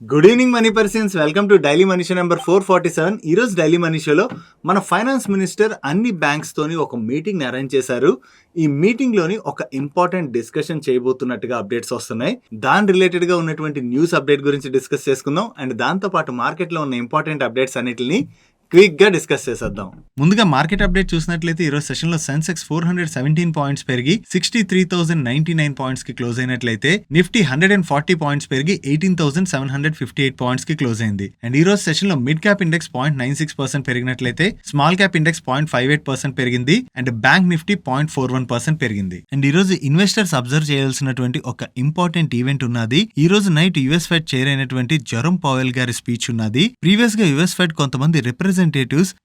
Good evening money persons, welcome to daily money show number 447. ఈ రోజు daily money షోలో మన ఫైనాన్స్ మినిస్టర్ అన్ని బ్యాంక్స్ తోని ఒక మీటింగ్ అరేంజ్ చేశారు. ఈ మీటింగ్ లోని ఒక ఇంపార్టెంట్ డిస్కషన్ చేయబోతున్నట్టుగా అప్డేట్స్ వస్తున్నాయి. దాని రిలేటెడ్ గా ఉన్నటువంటి న్యూస్ అప్డేట్ గురించి డిస్కస్ చేసుకుందాం. అండ్ దాంతో పాటు మార్కెట్ లో ఉన్న ఇంపార్టెంట్ అప్డేట్స్ అన్నిటిని క్విక్ గా డిస్కస్ చేసేద్దాం. ముందుగా మార్కెట్ అప్డేట్ చూసినట్లయితే ఈ రోజు సెషన్ లో సెన్సెక్స్ 417 పాయింట్స్ పెరిగి 63,099 పాయింట్స్ కి క్లోజ్ అయినట్లయితే నిఫ్టీ 140 పాయింట్స్ పెరిగి 18,758 పాయింట్స్ కి క్లోజ్ అయింది. అండ్ ఈ రోజు సెషన్ లో మిడ్ క్యాప్ ఇండెక్స్ 0.96% పెరిగినట్లయితే స్మాల్ క్యాప్ ఇండెక్స్ 0.58% పెరిగింది. అండ్ బ్యాంక్ నిఫ్టీ 0.41% పెరిగింది. అండ్ ఈ రోజు ఇన్వెస్టర్స్ అబ్జర్వ్ చేయాల్సినటువంటి ఒక ఇంపార్టెంట్ ఈవెంట్ ఉన్నది. ఈ రోజు నైట్ యుఎస్ ఫెడ్ చైర్ అయినటువంటి జెరోమ్ పవెల్ గారి స్పీచ్ ఉన్నది. ప్రీవియస్ గా యుఎస్ ఫెడ్ కొంతమంది రిప్రజెంటేటివ్స్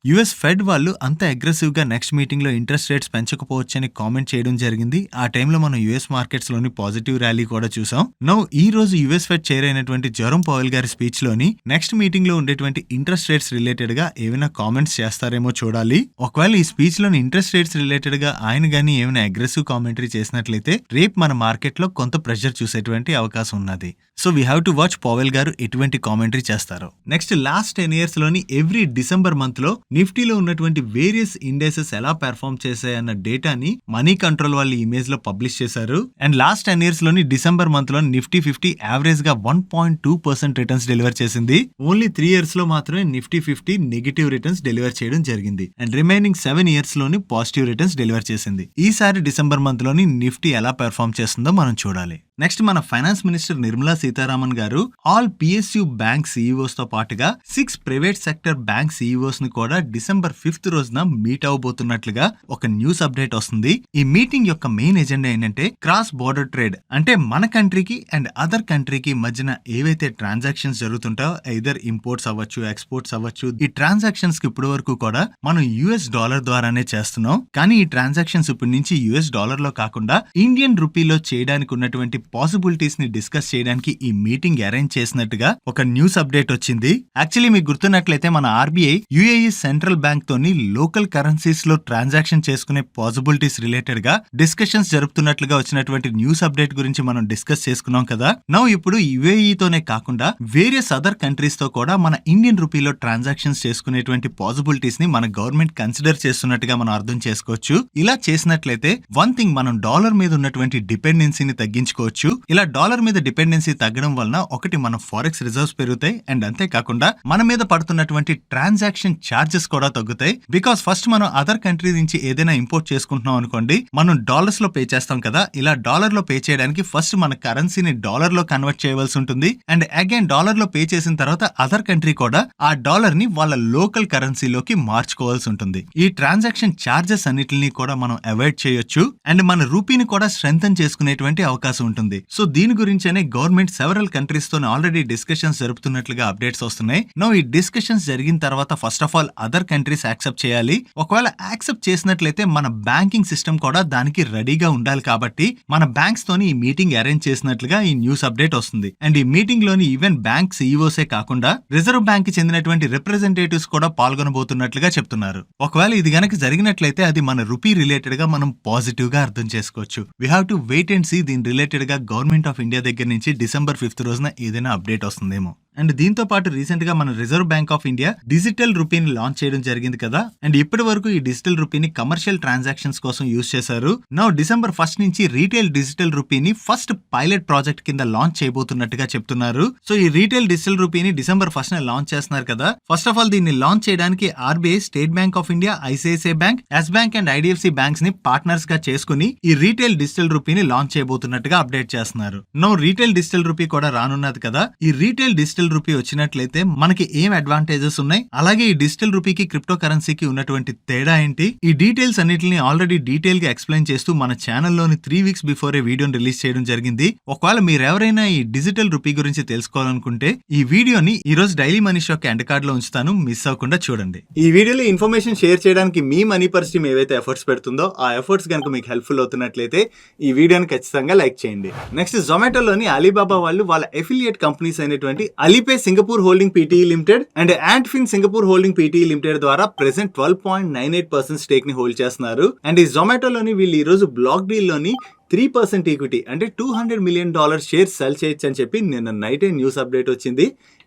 యుఎస్ ఫెడ్ వాళ్ళు అంత అగ్రెసివ్ గా నెక్స్ట్ మీటింగ్ లో ఇంట్రెస్ట్ రేట్స్ పెంచకపోవచ్చని కామెంట్ చేయడం జరిగింది. ఆ టైంలో మనం యుఎస్ మార్కెట్స్ లోని పాజిటివ్ ర్యాలీ కూడా చూసాం. నౌ ఈ రోజు యుఎస్ ఫెడ్ చైర్ అయినటువంటి జెరోమ్ పవెల్ గారి స్పీచ్ లోని నెక్స్ట్ మీటింగ్ లో ఉండేటువంటి ఇంట్రెస్ట్ రేట్స్ రిలేటెడ్ గా ఏమైనా కామెంట్స్ చేస్తారేమో చూడాలి. ఒకవేళ ఈ స్పీచ్ లోని ఇంట్రెస్ట్ రేట్స్ రిలేటెడ్ గా ఆయన గానీ ఏమైనా అగ్రెసివ్ కామెంటరీ చేసినట్లయితే రేపు మన మార్కెట్ లో కొంత ప్రెషర్ చూసేటువంటి అవకాశం ఉన్నది. So we have to watch Powell గారు ఎటువంటి కామెంటరీ చేస్తారో. నెక్స్ట్ లాస్ట్ 10 years లోని ఎవ్రీ డిసెంబర్ మంత్ లో నిఫ్టీలో ఉన్నటువంటి వేరియస్ ఇండెక్సెస్ ఎలా పెర్ఫార్మ్ చేశాయన్న డేటాని మనీ కంట్రోల్ వాళ్ళ ఇమేజ్ లో పబ్లిష్ చేశారు. అండ్ లాస్ట్ 10 years లోని డిసెంబర్ మంత్ లో నిఫ్టీ 50 యావరేజ్ గా 1.2% రిటర్న్స్ డెలివర్ చేసింది. ఓన్లీ 3 years లో మాత్రమే నిఫ్టీ 50 నెగిటివ్ రిటర్న్స్ డెలివర్ చేయడం జరిగింది. అండ్ రిమైనింగ్ 7 years లోని పాజిటివ్ రిటర్న్స్ డెలివర్ చేసింది. ఈసారి డిసెంబర్ మంత్ లోని నిఫ్టీ ఎలా పెర్ఫార్మ్ చేస్తుందో మనం చూడాలి. నెక్స్ట్ మన ఫైనాన్స్ మినిస్టర్ నిర్మలా సీతారామన్ గారు ఆల్ పిఎస్యు బ్యాంక్ సిఇఓస్ తో పాటుగా 6 ప్రైవేట్ సెక్టర్ బ్యాంక్ సిఇఓస్ ని కూడా డిసెంబర్ 5th రోజున మీట్ అవబోతున్నట్లుగా ఒక న్యూస్ అప్డేట్ వస్తుంది. ఈ మీటింగ్ యొక్క మెయిన్ ఎజెండా ఏంటంటే క్రాస్ బోర్డర్ ట్రేడ్, అంటే మన కంట్రీకి అండ్ అదర్ కంట్రీకి మధ్యన ఏవైతే ట్రాన్సాక్షన్స్ జరుగుతుంటాయో ఐదర్ ఇంపోర్ట్స్ అవ్వచ్చు, ఎక్స్పోర్ట్స్ అవ్వచ్చు, ఈ ట్రాన్సాక్షన్స్ కి ఇప్పటి వరకు కూడా మనం యుఎస్ డాలర్ ద్వారానే చేస్తున్నాం. కానీ ఈ ట్రాన్సాక్షన్స్ ఇప్పటి నుంచి యుఎస్ డాలర్ లో కాకుండా ఇండియన్ రూపీలో చేయడానికి ఉన్నటువంటి పాసిబిలిటీస్ ని డిస్కస్ చేయడానికి ఈ మీటింగ్ అరేంజ్ చేసినట్టుగా ఒక న్యూస్ అప్డేట్ వచ్చింది. యాక్చువల్లీ మీకు గుర్తున్నట్లయితే మన ఆర్బీఐ యుఏఈ సెంట్రల్ బ్యాంక్ తోని లోకల్ కరెన్సీస్ లో ట్రాన్సాక్షన్ చేసుకునే పాసిబిలిటీస్ రిలేటెడ్ గా డిస్కషన్స్ జరుపుతున్నట్లుగా వచ్చినటువంటి న్యూస్ అప్డేట్ గురించి మనం డిస్కస్ చేసుకున్నాం కదా. నౌ ఇప్పుడు యుఏఈ తోనే కాకుండా వేరియస్ అదర్ కంట్రీస్ తో కూడా మన ఇండియన్ రూపీలో ట్రాన్సాక్షన్స్ చేసుకునేటువంటి పాసిబిలిటీస్ ని మన గవర్నమెంట్ కన్సిడర్ చేస్తున్నట్టుగా మనం అర్థం చేసుకోవచ్చు. ఇలా చేసినట్లయితే వన్ థింగ్, మనం డాలర్ మీద ఉన్నటువంటి డిపెండెన్సీని తగ్గించుకోవచ్చు. ఇలా డాలర్ మీద డిపెండెన్సీ తగ్గడం వలన ఒకటి మన ఫారెక్స్ రిజర్వ్స్ పెరుగుతాయి. అండ్ అంతేకాకుండా మన మీద పడుతున్నటువంటి ట్రాన్సాక్షన్ ఛార్జెస్ కూడా తగ్గుతాయి. బికాస్ ఫస్ట్ మనం అదర్ కంట్రీ నుంచి ఏదైనా ఇంపోర్ట్ చేసుకుంటున్నాం అనుకోండి, మనం డాలర్స్ లో పే చేస్తాం కదా. ఇలా డాలర్ లో పే చేయడానికి ఫస్ట్ మన కరెన్సీని డాలర్ లో కన్వర్ట్ చేయవలసి ఉంటుంది. అండ్ అగైన్ డాలర్ లో పే చేసిన తర్వాత అదర్ కంట్రీ కూడా ఆ డాలర్ ని వాళ్ళ లోకల్ కరెన్సీలోకి మార్చుకోవాల్సి ఉంటుంది. ఈ ట్రాన్సాక్షన్ ఛార్జెస్ అన్నిటిని కూడా మనం అవాయిడ్ చేయొచ్చు. అండ్ మన రూపీని కూడా స్ట్రెంథన్ చేసుకునేటువంటి అవకాశం ఉంటుంది. సో దీని గురించేనే గవర్నమెంట్ సెవరల్ కంట్రీస్ తో ఆల్రెడీ డిస్కషన్స్ జరుపుతున్నట్లుగా అప్డేట్స్ వస్తున్నాయి. నో ఈ డిస్కషన్స్ జరిగిన తర్వాత first of all other countries accept చేయాలి. ఒకవేళ యాక్సెప్ట్ చేసినట్లయితే మన బ్యాంకింగ్ సిస్టమ్ కూడా దానికి రెడీగా ఉండాలి. కాబట్టి మన బ్యాంక్స్ తోని ఈ మీటింగ్ అరేంజ్ చేసినట్లుగా ఈ న్యూస్ అప్డేట్ వస్తుంది. అండ్ ఈ మీటింగ్ లోని ఈవెన్ బ్యాంక్ సిఇఓసే కాకుండా రిజర్వ్ బ్యాంక్ కి చెందినటువంటి రిప్రజెంటేటివ్స్ కూడా పాల్గొనబోతున్నట్లుగా చెప్తున్నారు. ఒకవేళ ఇది గనక జరిగినట్లయితే అది మన రూపీ రిలేటెడ్ గా మనం పాజిటివ్ గా అర్థం చేసుకోవచ్చు. We have to wait and see దీని రిలేటెడ్ గా గవర్నమెంట్ ఆఫ్ ఇండియా దగ్గర నుంచి డిసెంబర్ 5th రోజున ఏదైనా అప్డేట్ వస్తుందేమో. అండ్ దీంతో పాటు రీసెంట్ గా మన reserve bank of India digital రూపీని లాంచ్ చేయడం జరిగింది కదా. అండ్ ఇప్పటి వరకు ఈ డిజిటల్ రూపీని కమర్షియల్ ట్రాన్సాక్షన్స్ కోసం యూజ్ చేశారు. నౌ డిసెంబర్ 1st నుంచి రీటైల్ డిజిటల్ రూపీని ఫస్ట్ పైలట్ ప్రాజెక్ట్ కింద లాంచ్ చేయబోతున్నట్టుగా చెప్తున్నారు. సో ఈ రీటైల్ డిజిటల్ రూపీని డిసెంబర్ 1st లాంచ్ చేస్తున్నారు కదా. ఫస్ట్ ఆఫ్ ఆల్ దీన్ని లాంచ్ చేయడానికి RBI, state bank of India, ICICI bank, Yes bank and IDFC banks ని పార్ట్నర్స్ గా చేసుకుని ఈ రీటైల్ డిజిటల్ రూపీని లాంచ్ చేయబోతున్నట్టుగా అప్డేట్ చేస్తున్నారు. నౌ రీటైల్ డిజిటల్ రూపీ కూడా రానున్నది కదా. ఈ రీటైల్ డిజిటల్ రూపీ వచ్చినట్లయితే మనకి ఏం అడ్వాంటేజెస్ ఉన్నాయి, అలాగే ఈ డిజిటల్ రూపీకి క్రిప్టో కరెన్సీకి ఉన్నటువంటి తేడా ఏంటి, ఈ డీటెయిల్స్ అన్నిటిని ఆల్రెడీ డీటెయిల్ గా ఎక్స్ప్లెయిన్ చేస్తూ మన ఛానల్లోని 3 weeks బిఫోర్ వీడియోని రిలీజ్ చేయడం జరిగింది. ఒకవేళ మీరెవరైనా ఈ డిజిటల్ రూపీ గురించి తెలుసుకోవాలనుకుంటే ఈ వీడియోని ఈ రోజు డైలీ మనీ షోకి ఎండ్ కార్డ్ లో ఉంచుతాను, మిస్ అవ్వకుండా చూడండి. ఈ వీడియోలో ఇన్ఫర్మేషన్ షేర్ చేయడానికి మీ మనీ పర్స్ టీమ్ ఏవైతే ఎఫర్ట్స్ పెడుతుందో ఆ ఎఫర్ట్స్ కనుక మీకు హెల్ప్ఫుల్ అవుతున్నట్లయితే ఈ వీడియోని ఖచ్చితంగా లైక్ చేయండి. నెక్స్ట్ జొమాటోలోని అలీబాబా వాళ్ళు వాళ్ళ ఎఫిలియేట్ కంపెనీస్ అయినటువంటి Alipay Singapore holding PTE limited and Antfin Singapore holding PTE limited ద్వారా ప్రెసెంట్ 12.98% స్టేక్ ని హోల్డ్ చేస్తున్నారు. అండ్ ఈ జొమాటోలోని వీళ్ళు ఈ రోజు బ్లాక్ డీల్ లోని 3% ఈక్విటీ అంటే $200 మిలియన్ షేర్స్ సెల్ చేయొచ్చు అని చెప్పి నిన్న నైటే న్యూస్ అప్డేట్ వచ్చింది.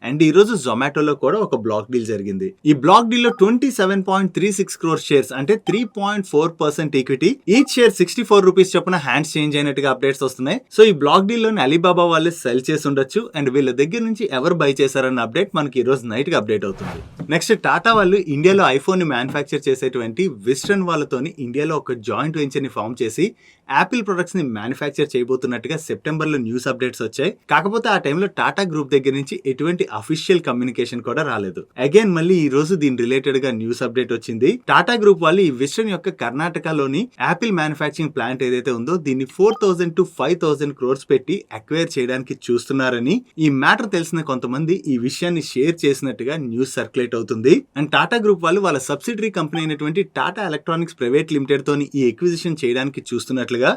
అండ్ ఈ రోజు జొమాటోలో కూడా ఒక బ్లాక్ డీల్ జరిగింది. ఈ బ్లాక్ డీల్ లో 27.36 crore షేర్స్ అంటే 3.4% ఈక్విటీ, ఈచ్ షేర్ 64 రూపీస్ చొప్పున హ్యాండ్స్ చేంజ్ అయినట్టుగా అప్డేట్స్ వస్తున్నాయి. సో ఈ బ్లాక్ డీల్ లోని అలీబాబా వాళ్ళే సెల్ చేసి ఉండొచ్చు. అండ్ వీళ్ళ దగ్గర నుంచి ఎవరు బై చేశారన్న అప్డేట్ మనకి ఈ రోజు నైట్ గా అప్డేట్ అవుతుంది. నెక్స్ట్ టాటా వాళ్ళు ఇండియాలో ఐఫోన్ ని మ్యానుఫ్యాక్చర్ చేసేటువంటి విస్టర్న్ వాళ్ళతోని ఇండియాలో ఒక జాయింట్ వెంచర్ ని ఫామ్ చేసి యాపిల్ ప్రొడక్ట్స్ ని మ్యానుఫ్యాక్చర్ చేయబోతున్నట్టుగా సెప్టెంబర్ లో న్యూస్ అప్డేట్స్ వచ్చాయి. కాకపోతే ఆ టైంలో టాటా గ్రూప్ దగ్గర నుంచి ఎటువంటి అఫీషియల్ కమ్యూనికేషన్ కూడా రాలేదు. అగైన్ మళ్ళీ ఈ రోజు దీని రిలేటెడ్ గా న్యూస్ అప్డేట్ వచ్చింది. టాటా గ్రూప్ వాళ్ళు ఈ విస్టర్న్ యొక్క కర్ణాటకలోని యాపిల్ మ్యానుఫ్యాక్చరింగ్ ప్లాంట్ ఏదైతే ఉందో దీన్ని 4,000 to 5,000 crores పెట్టి అక్వైర్ చేయడానికి చూస్తున్నారని ఈ మ్యాటర్ తెలిసిన కొంతమంది ఈ విషయాన్ని షేర్ చేసినట్టుగా న్యూస్ సర్క్యులేట్ అవుతుంది. అండ్ టాటా గ్రూప్ వాళ్ళు వాళ్ళ సబ్సిడరీ కంపెనీ అయినటువంటి టాటా ఎలక్ట్రానిక్స్ ప్రైవేట్ లిమిటెడ్ తోని ఈ ఎక్విజిషన్ చేయడానికి చూస్తున్నట్లుగా,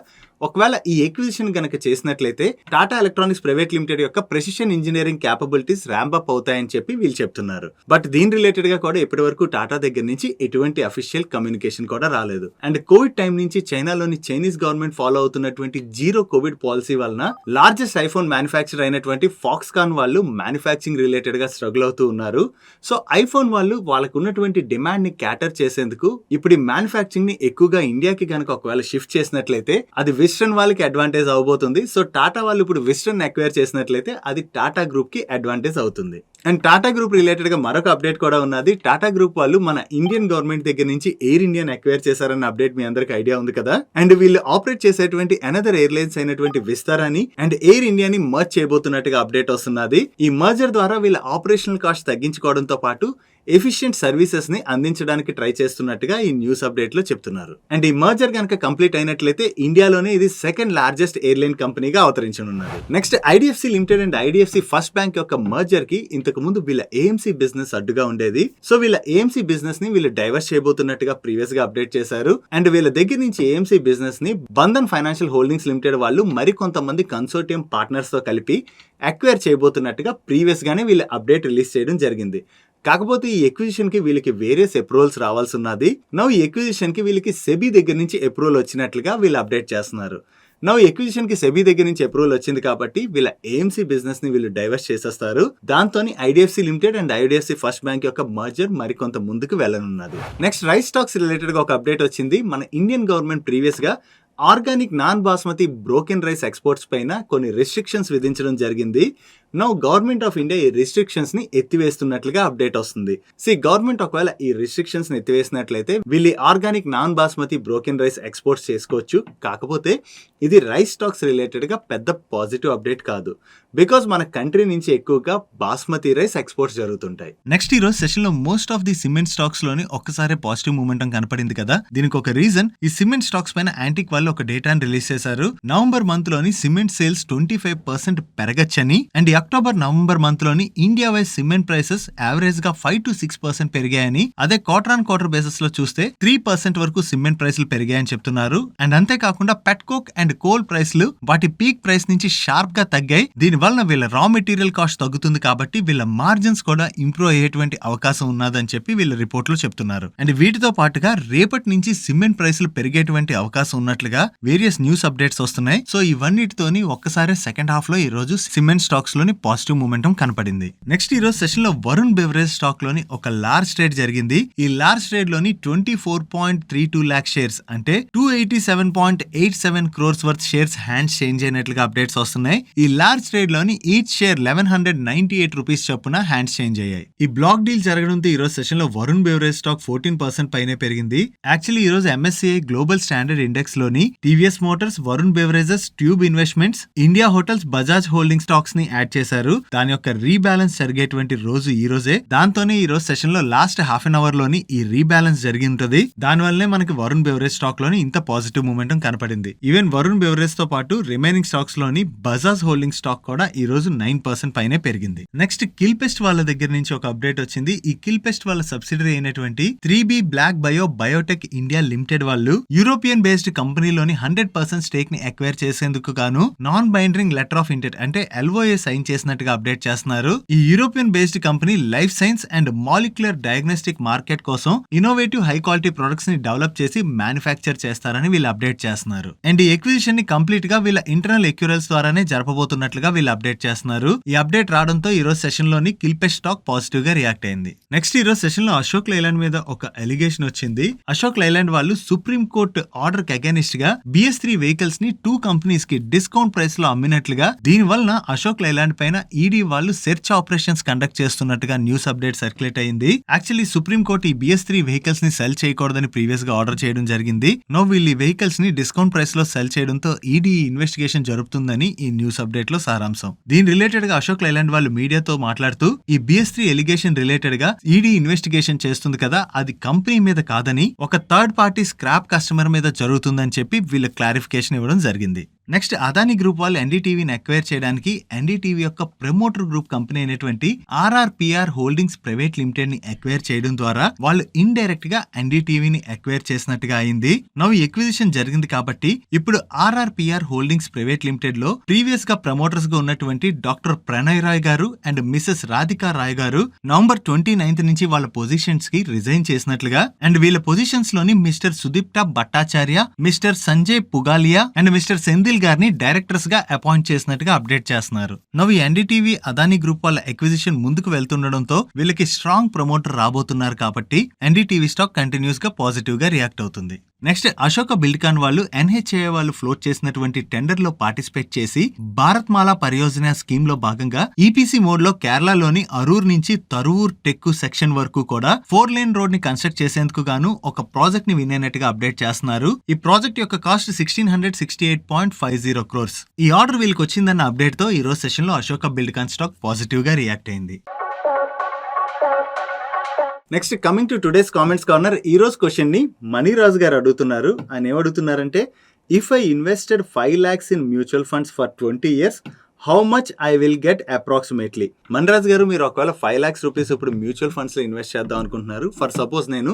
ఒకవేళ ఈ ఎక్విజిషన్ గనక చేసినట్లయితే టాటా ఎలక్ట్రానిక్స్ ప్రైవేట్ లిమిటెడ్ యొక్క precision engineering capabilities ramp up అవుతాయని చెప్పి వీళ్ళు చెప్తున్నారు. బట్ దీని రిలేటెడ్ గా కూడా ఇప్పటి వరకు టాటా దగ్గర నుంచి ఎటువంటి అఫీషియల్ కమ్యూనికేషన్ కూడా రాలేదు. అండ్ కోవిడ్ టైం నుంచి చైనాలోని చైనీస్ గవర్నమెంట్ ఫాలో అవుతున్నటువంటి జీరో కోవిడ్ పాలసీ వలన లార్జెస్ట్ ఐఫోన్ మ్యానుఫ్యాక్చర్ అయినటువంటి ఫాక్స్కాన్ వాళ్ళు మ్యానుఫ్యాక్చరింగ్ రిలేటెడ్ గా స్ట్రగుల్ అవుతూ ఉన్నారు. సో ఐఫోన్ వాళ్ళు వాళ్ళకు ఉన్నటువంటి డిమాండ్ ని క్యాటర్ చేసేందుకు ఇప్పుడు ఈ మ్యానుఫ్యాక్చరింగ్ ని ఎక్కువగా ఇండియాకి కనుక ఒకవేళ షిఫ్ట్ చేసినట్లయితే అది వెస్టర్న్ వాళ్ళకి అడ్వాంటేజ్ అవబోతుంది. సో టాటా వాళ్ళు ఇప్పుడు వెస్టర్న్ అక్వైర్ చేసినట్లయితే అది టాటా గ్రూప్ కి అడ్వాంటేజ్ అవుతుంది. అండ్ టాటా గ్రూప్ రిలేటెడ్ గా మరొక అప్డేట్ కూడా ఉన్నది. టాటా గ్రూప్ వాళ్ళు మన ఇండియన్ గవర్నమెంట్ దగ్గర నుంచి ఎయిర్ ఇండియాని అక్వైర్ చేశారన్న అప్డేట్ మీ అందరికి ఐడియా ఉంది కదా. అండ్ వీళ్ళు ఆపరేట్ చేసేటువంటి అనదర్ ఎయిర్లైన్స్ అయినటువంటి విస్తారాని అండ్ ఎయిర్ ఇండియాని మర్జ్ చేయబోతున్నట్టుగా అప్డేట్ వస్తున్నది. ఈ మర్జర్ ద్వారా వీళ్ళ ఆపరేషనల్ కాస్ట్ తగ్గించుకోవడంతో పాటు ఎఫిషియెంట్ సర్వీసెస్ ని అందించడానికి ట్రై చేస్తున్నట్టుగా ఈ న్యూస్ అప్డేట్ లో చెప్తున్నారు. అండ్ ఈ మర్జర్ కనుక కంప్లీట్ అయినట్లయితే ఇండియాలోనే ఇది సెకండ్ లార్జెస్ట్ ఎయిర్లైన్ కంపెనీగా అవతరించనున్నది. Next IDFC limited and IDFC first bank యొక్క మర్జర్ కి ఇంతకు ముందు వీళ్ళ ఏఎంసీ బిజినెస్ అడ్డుగా ఉండేది. సో వీళ్ళ ఏఎంసీ బిజినెస్ ని వీళ్ళు డైవర్స్ చేయబోతున్నట్టుగా ప్రీవియస్ గా అప్డేట్ చేశారు. అండ్ వీళ్ళ దగ్గర నుంచి ఏఎంసీ బిజినెస్ ని బంధన్ ఫైనాన్షియల్ హోల్డింగ్స్ లిమిటెడ్ వాళ్ళు మరికొంతమంది కన్సోర్టియం పార్ట్నర్స్ తో కలిపి అక్వైర్ చేయబోతున్నట్టుగా ప్రీవియస్ గానే వీళ్ళ అప్డేట్ రిలీజ్ చేయడం జరిగింది. కాకపోతే ఈ ఎక్విజిషన్ కి వీళ్ళకి వేరియస్ అప్రూవల్స్ రావాల్సి ఉన్నది. నౌ ఈ ఎక్విజిషన్ కి వీళ్ళకి సెబీ దగ్గర నుంచి అప్రూవల్ వచ్చినట్లుగా వీళ్ళు అప్డేట్ చేస్తున్నారు. నౌ ఎక్విజిషన్ కి సెబీ దగ్గర నుంచి అప్రూవల్ వచ్చింది కాబట్టి వీళ్ళ ఏఎంసీ బిజినెస్ ని వీళ్ళు డైవర్స్ చేసేస్తారు. దాంతో IDFC limited and IDFC first bank యొక్క మర్జర్ మరికొంత ముందుకు వెళ్ళనున్నది. నెక్స్ట్ రైస్ స్టాక్స్ రిలేటెడ్ గా ఒక అప్డేట్ వచ్చింది. మన ఇండియన్ గవర్నమెంట్ ప్రీవియస్ గా organic non basmati broken rice exports పైన కొన్ని రెస్ట్రిక్షన్స్ విధించడం జరిగింది. నౌ గవర్నమెంట్ ఆఫ్ ఇండియా ఈ రిస్ట్రిక్షన్స్ ని ఎత్తివేస్తున్నట్లుగా అప్డేట్ వస్తుంది. గవర్నమెంట్ ఒకవేళ ఈ రిస్ట్రిక్షన్స్ ని ఎత్తివేసినట్లయితే వీళ్ళు organic non basmati broken rice exports చేసుకోవచ్చు. కాకపోతే ఇది రైస్ స్టాక్స్ రిలేటెడ్ గా పెద్ద పాజిటివ్ అప్డేట్ కాదు. బికాస్ మన కంట్రీ నుంచి ఎక్కువగా బాస్మతి రైస్ ఎక్స్పోర్ట్స్ జరుగుతుంటాయి. నెక్స్ట్ ఈ రోజు సెషన్ లో most of the cement stocks లోని ఒక్కసారి పాజిటివ్ మూమెంటం కనపడింది కదా. దీనికి ఒక రీజన్ ఈ సిమెంట్ స్టాక్స్ పైన యాంటిక్ వాళ్ళు ఒక డేటాను రిలీజ్ చేశారు. నవంబర్ మంత్ లోని సిమెంట్ సేల్స్ 25% పెరగచ్చని అండ్ అక్టోబర్ నవంబర్ మంత్ లోని India wise cement prices average గా 5 to 6% పెరిగాయని, అదే క్వార్టర్ ఆన్ క్వార్టర్ బేసిస్ లో చూస్తే 3% వరకు సిమెంట్ ప్రైసులు పెరిగాయని చెప్తున్నారు. అండ్ అంతేకాకుండా పెట్కోక్ అండ్ కోల్ ప్రైస్లు వాటి పీక్ ప్రైస్ నుంచి షార్ప్ గా తగ్గాయి. దీని వలన వీళ్ళ రా మెటీరియల్ కాస్ట్ తగ్గుతుంది కాబట్టి వీళ్ళ మార్జిన్స్ కూడా ఇంప్రూవ్ అయ్యేటువంటి అవకాశం ఉన్నదని చెప్పి వీళ్ళ రిపోర్ట్ లో చెప్తున్నారు. అండ్ వీటితో పాటుగా రేపటి నుంచి సిమెంట్ ప్రైసులు పెరిగేటువంటి అవకాశం ఉన్నట్లుగా వేరియస్ న్యూస్ అప్డేట్స్ వస్తున్నాయి. సో ఇవన్నిటితోని ఒక్కసారి సెకండ్ హాఫ్ లో ఈ రోజు సిమెంట్ స్టాక్స్ లోని పాజిటివ్ మూమెంటం కనపడింది. నెక్స్ట్ ఈ రోజు సెషన్ లో వరుణ్ బెవరేజ్ స్టాక్ లోని ఒక లార్జ్ ట్రేడ్ జరిగింది. ఈ లార్జ్ ట్రేడ్ లోని 24.32 lakh షేర్స్ అంటే 287.87 crores worth shares hands change అయినట్లుగా అప్డేట్స్ వస్తున్నాయి. ఈ లార్జ్ ట్రేడ్ లోని ఈచ్ షేర్ 1198 రూపీస్ చొప్పున హ్యాండ్స్ చేంజ్ అయ్యాయి. ఈ బ్లాక్ డీల్ జరగడంతో ఈ రోజు సెషన్ లో వరుణ్ బెవరేజ్ స్టాక్ 14% పైనే పెరిగింది. యాక్చువల్లీ ఈ రోజు MSCI గ్లోబల్ స్టాండర్డ్ ఇండెక్స్ లోని TVS Motors, Varun beverages, tube investments, India hotels, Bajaj holding stocks ని యాడ్ చేశారు. దాని యొక్క రీబ్యాలెన్స్ జరిగేటువంటి రోజు ఈ రోజే. దాంతోనే ఈ రోజు సెషన్ లో లాస్ట్ హాఫ్ అన్ అవర్ లోని ఈ రీబ్యాలెన్స్ జరిగి ఉంటుంది. దాని వల్లనే మనకి వరుణ్ బెవరేజ్ స్టాక్ లోని ఇంత పాజిటివ్ మూమెంటం కనపడింది. ఈవెన్ వరుణ్ బెవరేజ్ తో పాటు రిమైనింగ్ స్టాక్స్ లోని బజాజ్ హోల్డింగ్ స్టాక్ కూడా ఈ రోజు 9% పైనే పెరిగింది. నెక్స్ట్ కిల్పెస్ట్ వాళ్ళ దగ్గర నుంచి ఒక అప్డేట్ వచ్చింది. ఈ కిల్పెస్ట్ వాళ్ళ సబ్సిడరీ అయినటువంటి 3B black biotech India limited వాళ్ళు యూరోపియన్ బేస్డ్ కంపెనీలోని 100% స్టేక్ ని అక్వైర్ చేసేందుకు గాను non binding letter of intent అంటే LOA సైన్ చేసినట్టుగా అప్డేట్ చేస్తున్నారు. ఈ European based company life science and molecular diagnostic market కోసం ఇన్నోవేటివ్ హై క్వాలిటీ ప్రొడక్ట్స్ ని డెవలప్ చేసి మ్యానుఫ్యాక్చర్ చేస్తారని వీళ్ళు అప్డేట్ చేస్తున్నారు. అండ్ ఈ ఎక్విజిషన్ ని కంప్లీట్ గా వీళ్ళ ఇంటర్నల్ ఎక్యూరల్స్ ద్వారానే జరపబోతున్నట్లుగా వీళ్ళు అప్డేట్ చేస్తున్నారు. ఈ అప్డేట్ రావడంతో ఈ రోజు సెషన్ లోని కిల్పెస్ట్ స్టాక్ పాజిటివ్ గా రియాక్ట్ అయింది. నెక్స్ట్ ఈ రోజు సెషన్ లో అశోక్ లైలాండ్ మీద ఒక ఎలిగేషన్ వచ్చింది. అశోక్ లైలాండ్ వాళ్ళు సుప్రీం కోర్టు ఆర్డర్ కి అగైనిస్ట్ గా BS3 వెహికల్స్ ని 2 కంపెనీస్ కి డిస్కౌంట్ ప్రైస్ లో అమ్మినట్లుగా, దీని వలన అశోక్ లైలాండ్ పైన ఈడీ వాళ్ళు సెర్చ్ ఆపరేషన్స్ కండక్ట్ చేస్తున్నట్టుగా న్యూస్ అప్డేట్ సర్క్యులేట్ అయింది. యాక్చువల్లీ సుప్రీం కోర్టు ఈ BS3 వెహికల్స్ ని సెల్ చేయకూడదని ప్రీవియస్ గా ఆర్డర్ చేయడం జరిగింది. నో వీళ్ళు ఈ వెహికల్స్ ని డిస్కౌంట్ ప్రైస్ లో సెల్ చేయడంతో ఈడీ ఇన్వెస్టిగేషన్ జరుపుతుందని ఈ న్యూస్ అప్డేట్ లో సారాంశం. దీని రిలేటెడ్ గా అశోక్ లైలాండ్ వాళ్ళు మీడియాతో మాట్లాడుతూ ఈ BS3 ఎలిగేషన్ రిలేటెడ్ గా ఈడీ ఇన్వెస్టిగేషన్ చేస్తుంది కదా, అది కంపెనీ మీద కాదని ఒక థర్డ్ పార్టీ స్క్రాప్ కస్టమర్ మీద జరుగుతుందని చెప్పి వీళ్ళ క్లారిఫికేషన్ ఇవ్వడం జరిగింది. నెక్స్ట్ అదానీ గ్రూప్ వాళ్ళు ఎన్డీటీవీని అక్వైర్ చేయడానికి ఎన్డీటీవీ యొక్క ప్రమోటర్ గ్రూప్ కంపెనీ అయినటువంటి RRPR హోల్డింగ్స్ ప్రైవేట్ లిమిటెడ్ ని అక్వైర్ చేయడం ద్వారా వాళ్ళు ఇండైరెక్ట్ గా ఎన్డీటీవీని అక్వైర్ చేసినట్టుగా అయింది. నవ్ ఈ ఎక్విజిషన్ జరిగింది కాబట్టి ఇప్పుడు RRPR హోల్డింగ్స్ ప్రైవేట్ లిమిటెడ్ లో ప్రీవియస్ గా ప్రమోటర్స్ గా ఉన్నటువంటి డాక్టర్ ప్రణయ్ రాయ్ గారు అండ్ మిసెస్ రాధికా రాయ్ గారు నవంబర్ 29 నుంచి వాళ్ళ పొజిషన్స్ కి రిజైన్ చేసినట్లుగా, అండ్ వీళ్ళ పొజిషన్స్ లోని mister Sudipta Bhattacharya, mister Sanjay Pugalia and mister Sendil గారిని డైరెక్టర్స్ గా అపాయింట్ చేసినట్టుగా అప్డేట్ చేస్తున్నారు. నవ్వు ఎన్డీటీవీ అదానీ గ్రూప్ వాళ్ళ ఎక్విజిషన్ ముందుకు వెళ్తుండడంతో వీళ్ళకి స్ట్రాంగ్ ప్రమోటర్ రాబోతున్నారు కాబట్టి ఎన్డీటీవీ స్టాక్ కంటిన్యూస్ గా పాజిటివ్ గా రియాక్ట్ అవుతుంది. నెక్స్ట్ అశోక బిల్డ్కాన్ వాళ్ళు NHAI వాళ్ళు ఫ్లోట్ చేసినటువంటి టెండర్ లో పార్టిసిపేట్ చేసి భారత్ మాలా పరియోజన స్కీమ్ లో భాగంగా ఈపీసీ మోడ్ లో కేరళలోని అరూర్ నుంచి తరువూర్ టెక్కు సెక్షన్ వరకు కూడా 4 లేన్ రోడ్ ని కన్స్ట్రక్ట్ చేసేందుకు గాను ఒక ప్రాజెక్ట్ ని విన్ అయినట్టుగా అప్డేట్ చేస్తున్నారు. ఈ ప్రాజెక్ట్ యొక్క కాస్ట్ 1668.50 crores. ఈ ఆర్డర్ వీళ్ళకి వచ్చిందన్న అప్డేట్ తో ఈ రోజు సెషన్ లో అశోక బిల్డ్కాన్ స్టాక్ పాజిటివ్ గా రియాక్ట్ అయింది. Next coming to today's comments corner. ఈ రోజు క్వశ్చన్ ని మణిరాజు గారు అడుగుతున్నారు. ఆయన ఏమడుగుతున్నారంటే, if I invested 5 lakhs in mutual funds for 20 years, how much I will get approximately. Maniraju గారు, మీరు ఒకవేళ 5 lakhs రూపీస్ ఇప్పుడు మ్యూచువల్ ఫండ్స్ లో ఇన్వెస్ట్ చేద్దాం అనుకుంటున్నారు. ఫర్ సపోజ్ నేను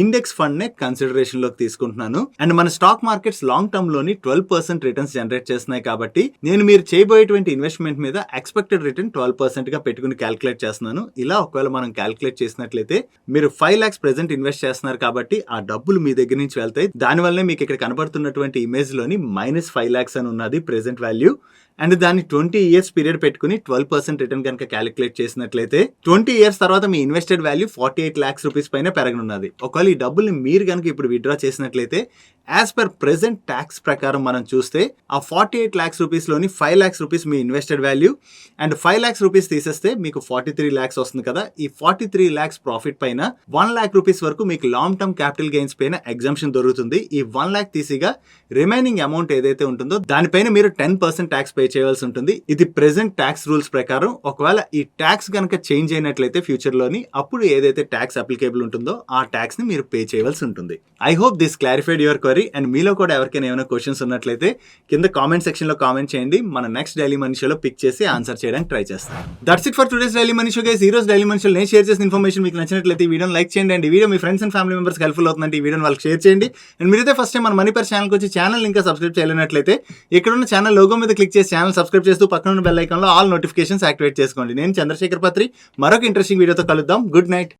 ఇండెక్స్ ఫండ్ నే కన్సిడరేషన్ లోకి తీసుకుంటున్నాను. అండ్ మన స్టాక్ మార్కెట్స్ లాంగ్ టర్మ్ లోని 12% రిటర్న్స్ జనరేట్ చేస్తున్నాయి కాబట్టి నేను మీరు చేయబోయేటువంటి ఇన్వెస్ట్మెంట్ మీద ఎక్స్పెక్టెడ్ రిటర్న్ 12% గా పెట్టుకుని క్యాలిక్యులేట్ చేస్తున్నాను. ఇలా ఒకవేళ మనం క్యాలిక్యులేట్ చేసినట్లయితే మీరు 5 lakhs ప్రెసెంట్ ఇన్వెస్ట్ చేస్తున్నారు కాబట్టి ఆ డబ్బులు మీ దగ్గర నుంచి వెళ్తాయి. దానివల్లనే మీకు ఇక్కడ కనబడుతున్నటువంటి ఇమేజ్ లోని -5 lakhs అని ఉన్నది ప్రెసెంట్ వాల్యూ. అండ్ దాన్ని 20 years పీరియడ్ పెట్టుకుని 12% రిటర్న్ కనుక క్యాలిక్యులేట్ చేసినట్లయితే 20 years తర్వాత మీ ఇన్వెస్టెడ్ వాల్యూ 48 lakhs రూపీస్ పైన పెరగనున్నది. ఒకవేళ ఈ డబ్బుల్ని మీరు కనుక ఇప్పుడు విత్డ్రా చేసినట్లయితే యాజ్ పర్ ప్రెసెంట్ ట్యాక్స్ ప్రకారం మనం చూస్తే ఆ 48 lakhs రూపీస్ లోని 5 lakhs rupees me invested value and 5 lakhs rupees తీసేస్తే మీకు 43 lakhs వస్తుంది కదా. ఈ 43 lakhs ప్రాఫిట్ పైన 1 lakh రూపీస్ వరకు మీకు లాంగ్ టర్మ్ క్యాపిటల్ గెయిన్స్ పైన ఎగ్జంప్షన్ దొరుకుతుంది. ఈ 1 lakh తీసిగా రిమైనింగ్ అమౌంట్ ఏదైతే ఉంటుందో దానిపైన మీరు 10% ట్యాక్స్ పే చేయవలసి ఉంటుంది. ఇది ప్రెసెంట్ ట్యాక్స్ రూల్స్ ప్రకారం. ఒకవేళ ఈ ట్యాక్స్ కనుక చేంజ్ అయినట్లయితే ఫ్యూచర్ లోని అప్పుడు ఏదైతే ట్యాక్స్ అప్లికేబుల్ ఉంటుందో ఆ ట్యాక్స్ ని మీరు పే చేయవలసి ఉంటుంది. I hope this clarified your query. And మీలో కూడా ఎవరికైనా ఏమైనా క్వశ్చన్స్ ఉన్నట్లయితే కింద కామెంట్ సెక్షన్ లో కామెంట్ చేయండి. మన నెక్స్ట్ డైలీ మనీ షోలో పిక్ చేసి ఆన్సర్ చేయడానికి ట్రై చేస్తాం. That's it for today's daily money show guys. ఈ రోజు డైలీ మనీ షోలో నేను షేర్ చేసిన ఇన్ఫర్మేషన్ మీకు నచ్చినట్లయితే ఈ వీడియోని లైక్ చేయండి. అండ్ ఈ video me friends and family members helpful అవుతుందంటే ఈ వీడియోని వాళ్ళకి షేర్ చేయండి. అండ్ మీరైతే ఫస్ట్ టైం మన మనీ పర్ ఛానల్కి వచ్చి ఛానల్ ఇంకా సబ్స్క్రైబ్ చేయలేనట్లయితే ఇక్కడ ఉన్న ఛానల్ లోగో మీద క్లిక్ చేసి ఛానల్ సబ్స్క్రైబ్ చేస్తూ పక్కన ఉన్న బెల్ ఐకాన్ లో ఆల్ నోటిఫికేషన్స్ యాక్టివేట్ చేసుకోండి. నేను చంద్రశేఖర్ పత్రి మరొక ఇంట్రెస్టింగ్ వీడియోతో కలుద్దాం. Good night.